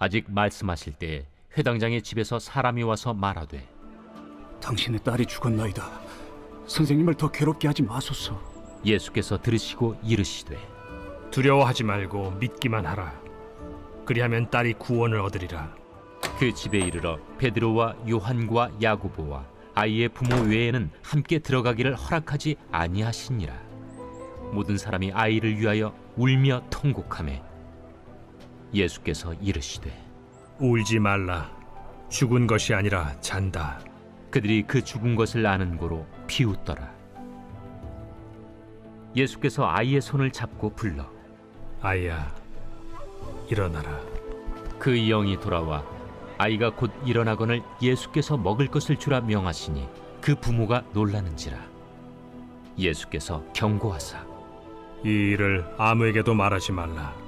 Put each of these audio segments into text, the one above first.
아직 말씀하실 때에 회당장의 집에서 사람이 와서 말하되 당신의 딸이 죽었나이다. 선생님을 더 괴롭게 하지 마소서. 예수께서 들으시고 이르시되 두려워하지 말고 믿기만 하라. 그리하면 딸이 구원을 얻으리라. 그 집에 이르러 베드로와 요한과 야고보와 아이의 부모 외에는 함께 들어가기를 허락하지 아니하시니라. 모든 사람이 아이를 위하여 울며 통곡하매 예수께서 이르시되 울지 말라. 죽은 것이 아니라 잔다. 그들이 그 죽은 것을 아는 고로 비웃더라. 예수께서 아이의 손을 잡고 불러 아이야, 일어나라. 그 영이 돌아와 아이가 곧 일어나거늘 예수께서 먹을 것을 주라 명하시니 그 부모가 놀라는지라. 예수께서 경고하사 이 일을 아무에게도 말하지 말라.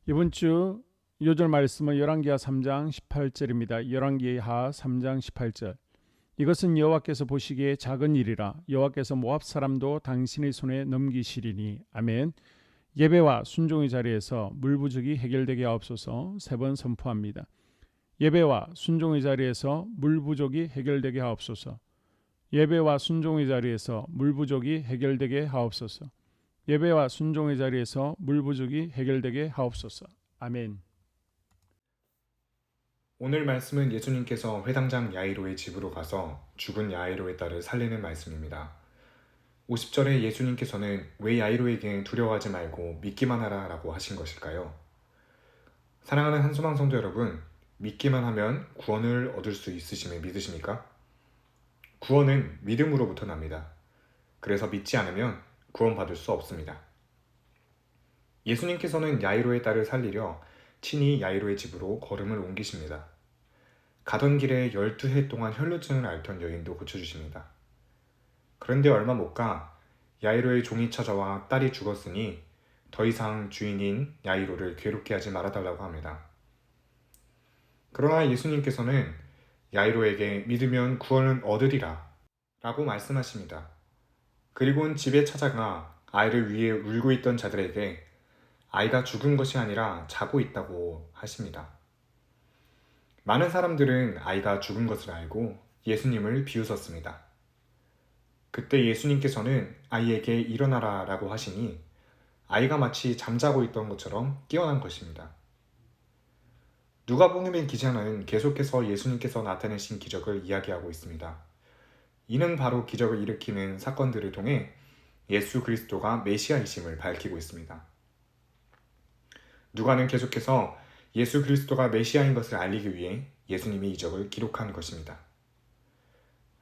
이번 주 요절 말씀은 열왕기하 3장 18절입니다. 열왕기하 3장 18절. 이것은 여호와께서 보시기에 작은 일이라. 여호와께서 모압 사람도 당신의 손에 넘기시리니. 아멘. 예배와 순종의 자리에서 물부족이 해결되게 하옵소서. 3번 선포합니다. 예배와 순종의 자리에서 물부족이 해결되게 하옵소서. 예배와 순종의 자리에서 물부족이 해결되게 하옵소서. 예배와 순종의 자리에서 물부족이 해결되게 하옵소서. 아멘. 오늘 말씀은 예수님께서 회당장 야이로의 집으로 가서 죽은 야이로의 딸을 살리는 말씀입니다. 50절에 예수님께서는 왜 야이로에게 두려워하지 말고 믿기만 하라 라고 하신 것일까요? 사랑하는 한소망 성도 여러분, 믿기만 하면 구원을 얻을 수 있으심을 믿으십니까? 구원은 믿음으로부터 납니다. 그래서 믿지 않으면 구원받을 수 없습니다. 예수님께서는 야이로의 딸을 살리려 친히 야이로의 집으로 걸음을 옮기십니다. 가던 길에 12해 동안 혈루증을 앓던 여인도 고쳐주십니다. 그런데 얼마 못 가 야이로의 종이 찾아와 딸이 죽었으니 더 이상 주인인 야이로를 괴롭게 하지 말아달라고 합니다. 그러나 예수님께서는 야이로에게 믿으면 구원을 얻으리라 라고 말씀하십니다. 그리고는 집에 찾아가 아이를 위해 울고 있던 자들에게 아이가 죽은 것이 아니라 자고 있다고 하십니다. 많은 사람들은 아이가 죽은 것을 알고 예수님을 비웃었습니다. 그때 예수님께서는 아이에게 일어나라 라고 하시니 아이가 마치 잠자고 있던 것처럼 깨어난 것입니다. 누가복음의 기자는 계속해서 예수님께서 나타내신 기적을 이야기하고 있습니다. 이는 바로 기적을 일으키는 사건들을 통해 예수 그리스도가 메시아이심을 밝히고 있습니다. 누가는 계속해서 예수 그리스도가 메시아인 것을 알리기 위해 예수님의 이적을 기록한 것입니다.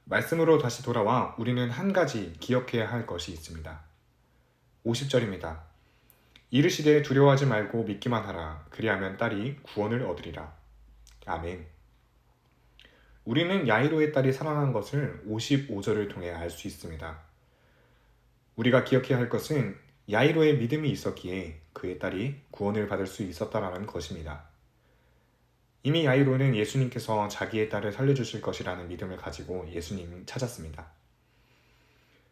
말씀으로 다시 돌아와 우리는 한 가지 기억해야 할 것이 있습니다. 50절입니다. 이르시되 두려워하지 말고 믿기만 하라. 그리하면 딸이 구원을 얻으리라. 아멘. 우리는 야이로의 딸이 살아난 것을 55절을 통해 알 수 있습니다. 우리가 기억해야 할 것은 야이로의 믿음이 있었기에 그의 딸이 구원을 받을 수 있었다라는 것입니다. 이미 야이로는 예수님께서 자기의 딸을 살려주실 것이라는 믿음을 가지고 예수님을 찾았습니다.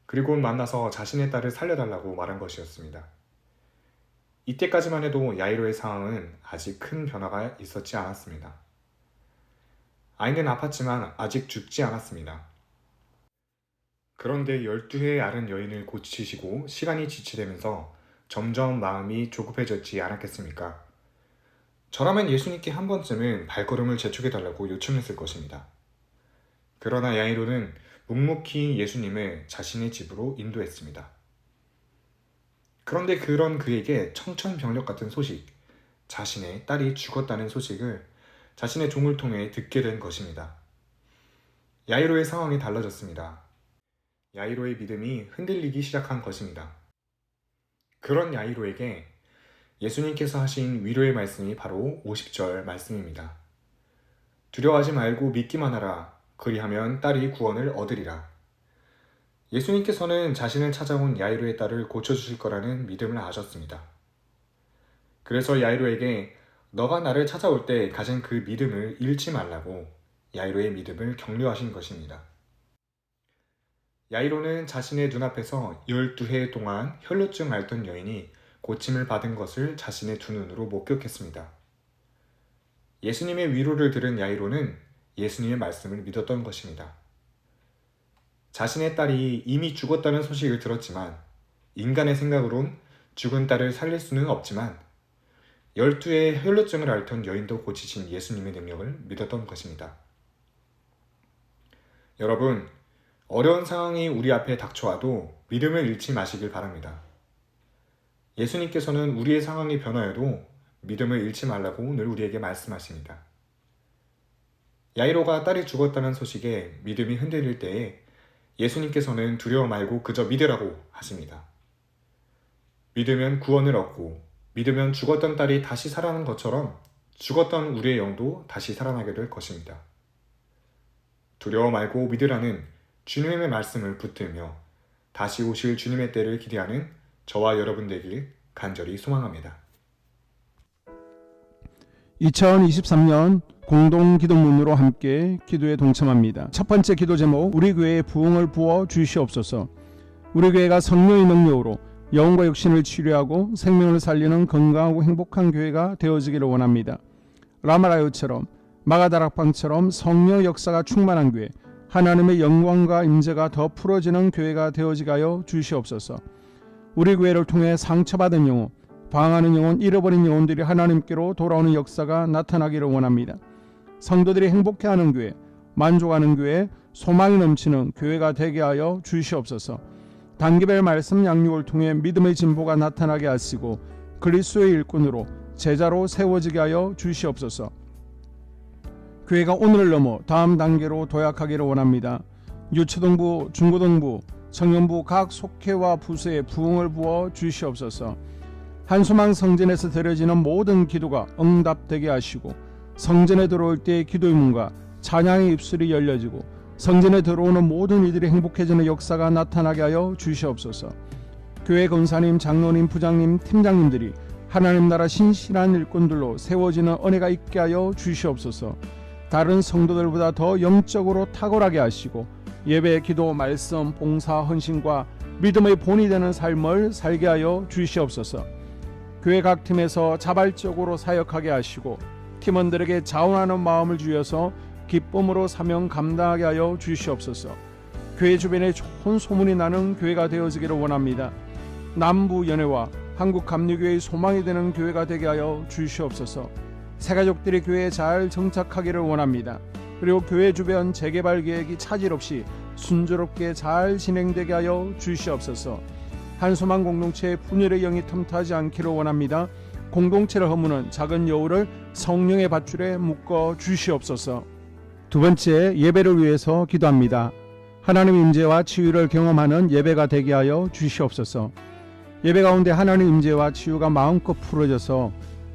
그리고 만나서 자신의 딸을 살려달라고 말한 것이었습니다. 이때까지만 해도 야이로의 상황은 아직 큰 변화가 있었지 않았습니다. 아이는 아팠지만 아직 죽지 않았습니다. 그런데 12해 앓은 여인을 고치시고 시간이 지체되면서 점점 마음이 조급해졌지 않았겠습니까? 저라면 예수님께 한 번쯤은 발걸음을 재촉해달라고 요청했을 것입니다. 그러나 야이로는 묵묵히 예수님을 자신의 집으로 인도했습니다. 그런데 그런 그에게 청천벽력 같은 소식, 자신의 딸이 죽었다는 소식을 자신의 종을 통해 듣게 된 것입니다. 야이로의 상황이 달라졌습니다. 야이로의 믿음이 흔들리기 시작한 것입니다. 그런 야이로에게 예수님께서 하신 위로의 말씀이 바로 50절 말씀입니다. 두려워하지 말고 믿기만 하라. 그리하면 딸이 구원을 얻으리라. 예수님께서는 자신을 찾아온 야이로의 딸을 고쳐주실 거라는 믿음을 아셨습니다. 그래서 야이로에게 너가 나를 찾아올 때 가진 그 믿음을 잃지 말라고 야이로의 믿음을 격려하신 것입니다. 야이로는 자신의 눈앞에서 12해 동안 혈루증 앓던 여인이 고침을 받은 것을 자신의 두 눈으로 목격했습니다. 예수님의 위로를 들은 야이로는 예수님의 말씀을 믿었던 것입니다. 자신의 딸이 이미 죽었다는 소식을 들었지만 인간의 생각으론 죽은 딸을 살릴 수는 없지만 12의 혈루증을 앓던 여인도 고치신 예수님의 능력을 믿었던 것입니다. 여러분, 어려운 상황이 우리 앞에 닥쳐와도 믿음을 잃지 마시길 바랍니다. 예수님께서는 우리의 상황이 변화해도 믿음을 잃지 말라고 늘 우리에게 말씀하십니다. 야이로가 딸이 죽었다는 소식에 믿음이 흔들릴 때에 예수님께서는 두려워 말고 그저 믿으라고 하십니다. 믿으면 구원을 얻고 믿으면 죽었던 딸이 다시 살아난 것처럼 죽었던 우리의 영도 다시 살아나게 될 것입니다. 두려워 말고 믿으라는 주님의 말씀을 붙들며 다시 오실 주님의 때를 기대하는 저와 여러분 되길 간절히 소망합니다. 2023년 공동 기도문으로 함께 기도에 동참합니다. 첫 번째 기도 제목, 우리 교회에 부흥을 부어 주시옵소서. 우리 교회가 성령의 능력으로 영혼과 육신을 치료하고 생명을 살리는 건강하고 행복한 교회가 되어지기를 원합니다. 라마라요처럼 마가다락방처럼 성령 역사가 충만한 교회, 하나님의 영광과 임재가 더 풀어지는 교회가 되어지게 하여 주시옵소서. 우리 교회를 통해 상처받은 영혼, 방황하는 영혼, 잃어버린 영혼들이 하나님께로 돌아오는 역사가 나타나기를 원합니다. 성도들이 행복해하는 교회, 만족하는 교회, 소망이 넘치는 교회가 되게 하여 주시옵소서. 단기별 말씀 양육을 통해 믿음의 진보가 나타나게 하시고 그리스도의 일꾼으로 제자로 세워지게 하여 주시옵소서. 교회가 오늘을 넘어 다음 단계로 도약하기를 원합니다. 유초등부, 중고등부, 청년부 각 속회와 부서에 부흥을 부어 주시옵소서. 한소망 성전에서 드려지는 모든 기도가 응답되게 하시고 성전에 들어올 때의 기도의 문과 찬양의 입술이 열려지고 성전에 들어오는 모든 이들이 행복해지는 역사가 나타나게 하여 주시옵소서. 교회 권사님, 장로님, 부장님, 팀장님들이 하나님 나라 신실한 일꾼들로 세워지는 은혜가 있게 하여 주시옵소서. 다른 성도들보다 더 영적으로 탁월하게 하시고 예배, 기도, 말씀, 봉사, 헌신과 믿음의 본이 되는 삶을 살게 하여 주시옵소서. 교회 각 팀에서 자발적으로 사역하게 하시고 팀원들에게 자원하는 마음을 주셔서 기쁨으로 사명 감당하게 하여 주시옵소서. 교회 주변에 좋은 소문이 나는 교회가 되어지기를 원합니다. 남부 연회와 한국 감리교회의 소망이 되는 교회가 되게 하여 주시옵소서. 새가족들이 교회에 잘 정착하기를 원합니다. 그리고 교회 주변 재개발 계획이 차질 없이 순조롭게 잘 진행되게 하여 주시옵소서. 한소망 공동체의 분열의 영이 틈타지 않기를 원합니다. 공동체를 허무는 작은 여우를 성령의 밧줄에 묶어 주시옵소서. 두 번째, 예배를 위해서 기도합니다. 하나님 임재와 치유를 경험하는 예배가 되게 하여 주시옵소서. 예배 가운데 하나님 임재와 치유가 마음껏 풀어져서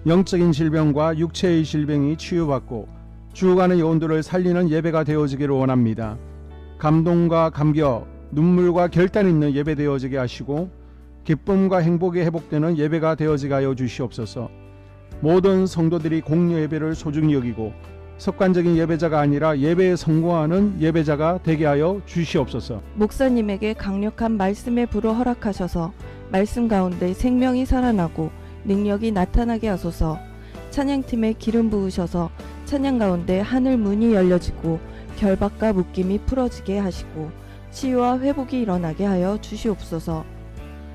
영적인 질병과 육체의 질병이 치유받고 죽어가는 영혼들을 살리는 예배가 되어지기를 원합니다. 감동과 감격, 눈물과 결단 있는 예배 되어지게 하시고 기쁨과 행복이 회복되는 예배가 되어지게 하여 주시옵소서. 모든 성도들이 공유 예배를 소중히 여기고 습관적인 예배자가 아니라 예배에 성공하는 예배자가 되게 하여 주시옵소서. 목사님에게 강력한 말씀의 불을 허락하셔서 말씀 가운데 생명이 살아나고 능력이 나타나게 하소서. 찬양팀에 기름 부으셔서 찬양 가운데 하늘 문이 열려지고 결박과 묶임이 풀어지게 하시고 치유와 회복이 일어나게 하여 주시옵소서.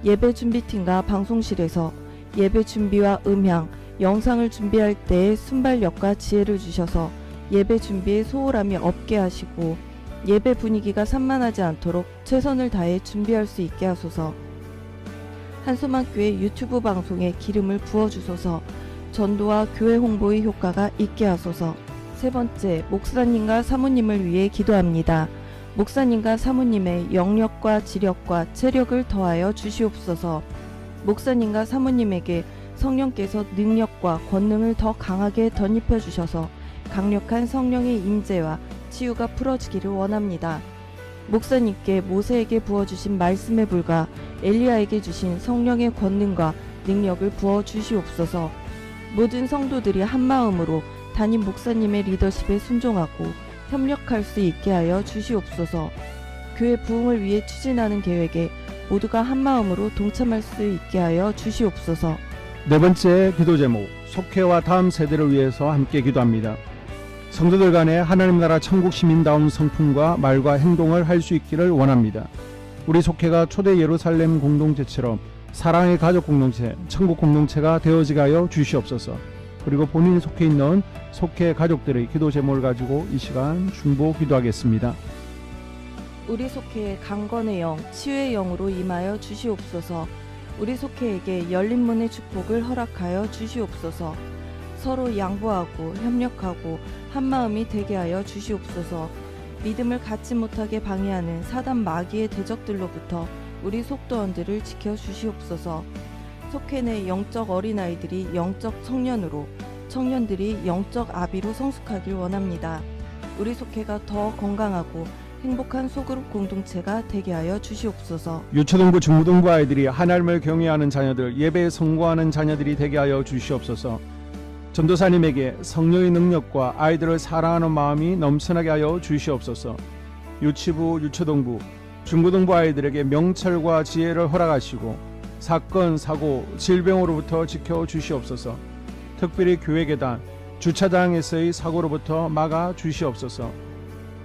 예배 준비팀과 방송실에서 예배 준비와 음향, 영상을 준비할 때의 순발력과 지혜를 주셔서 예배 준비에 소홀함이 없게 하시고 예배 분위기가 산만하지 않도록 최선을 다해 준비할 수 있게 하소서. 한소망교회 유튜브 방송에 기름을 부어주소서. 전도와 교회 홍보의 효과가 있게 하소서. 세 번째, 목사님과 사모님을 위해 기도합니다. 목사님과 사모님의 영력과 지력과 체력을 더하여 주시옵소서. 목사님과 사모님에게 성령께서 능력과 권능을 더 강하게 덧입혀 주셔서 강력한 성령의 임재와 치유가 풀어지기를 원합니다. 목사님께 모세에게 부어주신 말씀의 불과 엘리야에게 주신 성령의 권능과 능력을 부어 주시옵소서. 모든 성도들이 한마음으로 담임 목사님의 리더십에 순종하고 협력할 수 있게 하여 주시옵소서. 교회 부흥을 위해 추진하는 계획에 모두가 한 마음으로 동참할 수 있게 하여 주시옵소서. 네 번째 기도 제목, 속회와 다음 세대를 위해서 함께 기도합니다. 성도들 간에 하나님 나라 천국 시민다운 성품과 말과 행동을 할 수 있기를 원합니다. 우리 속회가 초대 예루살렘 공동체처럼 사랑의 가족 공동체, 천국 공동체가 되어지게 하여 주시옵소서. 그리고 본인이 속해 있는 속회 가족들의 기도 제목을 가지고 이 시간 중보 기도하겠습니다. 우리 속회에 강건의 영, 치유의 영으로 임하여 주시옵소서. 우리 속회에게 열린 문의 축복을 허락하여 주시옵소서. 서로 양보하고 협력하고 한마음이 되게 하여 주시옵소서. 믿음을 갖지 못하게 방해하는 사단 마귀의 대적들로부터 우리 속도원들을 지켜 주시옵소서. 속회 내 영적 어린아이들이 영적 청년으로, 청년들이 영적 아비로 성숙하길 원합니다. 우리 속회가 더 건강하고 행복한 소그룹 공동체가 되게 하여 주시옵소서. 유초등부 중고등부 아이들이 하나님을 경외하는 자녀들, 예배에 성공하는 자녀들이 되게 하여 주시옵소서. 전도사님에게 성령의 능력과 아이들을 사랑하는 마음이 넘쳐나게 하여 주시옵소서. 유치부, 유초등부, 중고등부 아이들에게 명철과 지혜를 허락하시고 사건, 사고, 질병으로부터 지켜 주시옵소서. 특별히 교회 계단, 주차장에서의 사고로부터 막아 주시옵소서.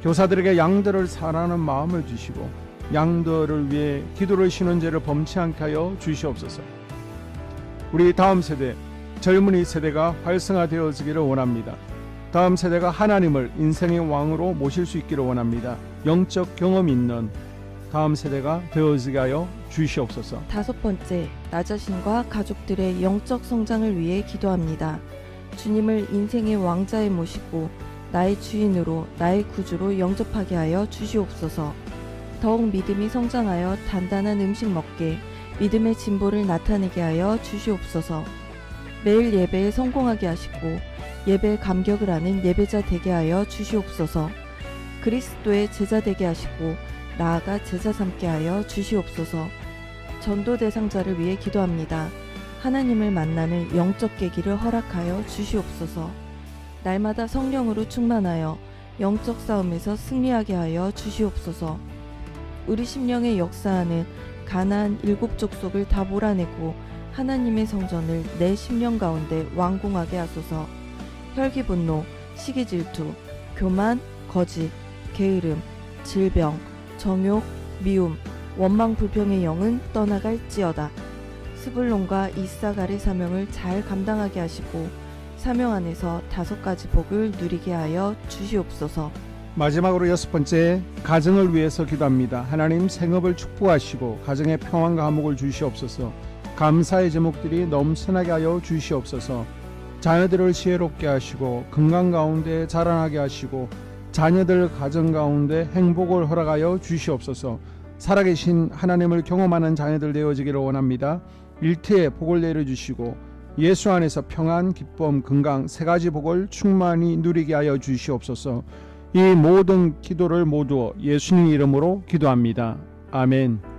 교사들에게 양들을 사랑하는 마음을 주시고 양들을 위해 기도를 쉬는 죄를 범치 않게 하여 주시옵소서. 우리 다음 세대, 젊은이 세대가 활성화되어지기를 원합니다. 다음 세대가 하나님을 인생의 왕으로 모실 수 있기를 원합니다. 영적 경험이 있는 다음 세대가 되어지게 하여 주시옵소서. 다섯 번째, 나 자신과 가족들의 영적 성장을 위해 기도합니다. 주님을 인생의 왕자에 모시고 나의 주인으로, 나의 구주로 영접하게 하여 주시옵소서. 더욱 믿음이 성장하여 단단한 음식 먹게, 믿음의 진보를 나타내게 하여 주시옵소서. 매일 예배에 성공하게 하시고 예배에 감격을 하는 예배자 되게 하여 주시옵소서. 그리스도의 제자 되게 하시고 나아가 제자 삼게 하여 주시옵소서. 전도 대상자를 위해 기도합니다. 하나님을 만나는 영적 계기를 허락하여 주시옵소서. 날마다 성령으로 충만하여 영적 싸움에서 승리하게 하여 주시옵소서. 우리 심령에 역사하는 가나안 7 족속을 다 몰아내고 하나님의 성전을 내 심령 가운데 완공하게 하소서. 혈기 분노, 시기 질투, 교만, 거짓, 게으름, 질병, 정욕, 미움, 원망 불평의 영은 떠나갈지어다. 스불론과 이사갈의 사명을 잘 감당하게 하시고 사명 안에서 5가지 복을 누리게 하여 주시옵소서. 마지막으로 6번째, 가정을 위해서 기도합니다. 하나님 생업을 축복하시고 가정에 평안과 화목을 주시옵소서. 감사의 제목들이 넘쳐나게 하여 주시옵소서. 자녀들을 지혜롭게 하시고 건강 가운데 자라나게 하시고 자녀들 가정 가운데 행복을 허락하여 주시옵소서. 살아계신 하나님을 경험하는 자녀들 되어지기를 원합니다. 일태에 복을 내려주시고 예수 안에서 평안, 기쁨, 건강 3가지 복을 충만히 누리게 하여 주시옵소서. 이 모든 기도를 모두 예수님 이름으로 기도합니다. 아멘.